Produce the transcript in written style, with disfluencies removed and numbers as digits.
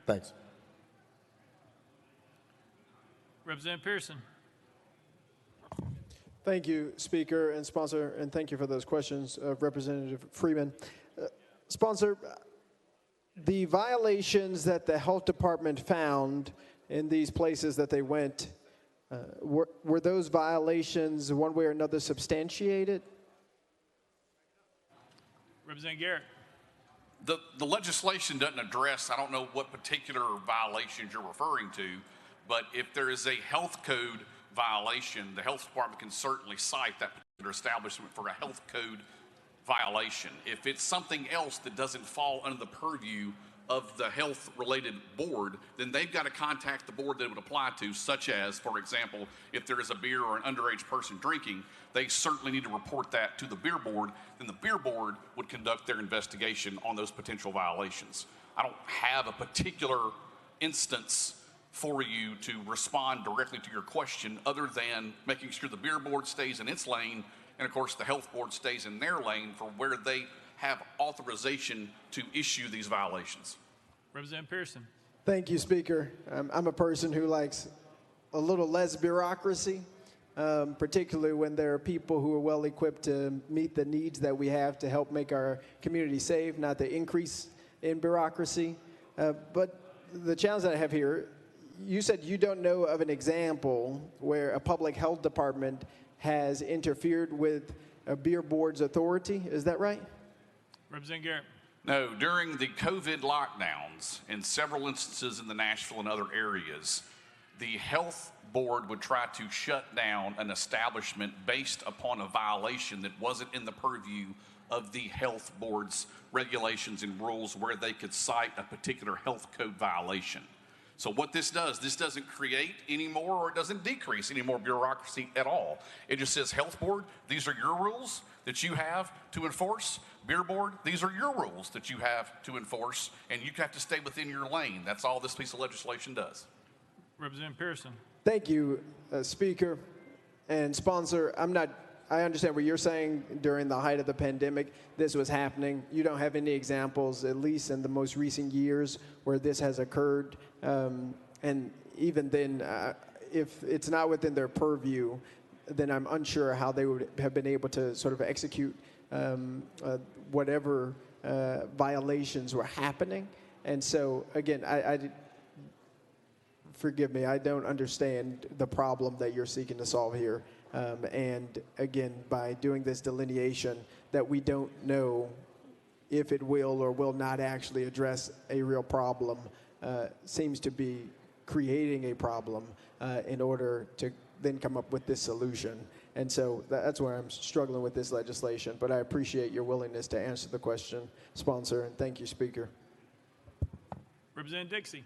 Thanks. Representative Pearson. Thank you, Speaker and Sponsor, and thank you for those questions, Representative Freeman. Sponsor, the violations that the health department found in these places that they went, were those violations one way or another substantiated? Representative Garrett. The legislation doesn't address, I don't know what particular violations you're referring to, but if there is a health code violation, the health department can certainly cite that particular establishment for a health code violation. If it's something else that doesn't fall under the purview of the health related board, then they've got to contact the board that it would apply to, such as, for example, if there is a beer or an underage person drinking, they certainly need to report that to the beer board. Then the beer board would conduct their investigation on those potential violations. I don't have a particular instance for you to respond directly to your question other than making sure the beer board stays in its lane, and of course the health board stays in their lane for where they have authorization to issue these violations. Representative Pearson. Thank you, Speaker. I'm a person who likes a little less bureaucracy, particularly when there are people who are well equipped to meet the needs that we have to help make our community safe, not the increase in bureaucracy. But the challenge that I have here, you said you don't know of an example where a public health department has interfered with a beer board's authority. Is that right? Representative Garrett. No, during the COVID lockdowns, in several instances in the Nashville and other areas, the health board would try to shut down an establishment based upon a violation that wasn't in the purview of the health board's regulations and rules where they could cite a particular health code violation. So what this doesn't create any more, or it doesn't decrease any more bureaucracy at all. It just says, health board, these are your rules that you have to enforce. Beer board, these are your rules that you have to enforce, and you have to stay within your lane. That's all this piece of legislation does. Representative Pearson. Thank you, Speaker and Sponsor. I understand what you're saying. During the height of the pandemic, this was happening. You don't have any examples, at least in the most recent years, where this has occurred. And even then, if it's not within their purview, then I'm unsure how they would have been able to sort of execute whatever violations were happening. And so, again, forgive me, I don't understand the problem that you're seeking to solve here. And again, by doing this delineation that we don't know if it will or will not actually address a real problem, seems to be creating a problem in order to then come up with this solution. And so that's where I'm struggling with this legislation. But I appreciate your willingness to answer the question, Sponsor, and thank you, Speaker. Representative Dixie.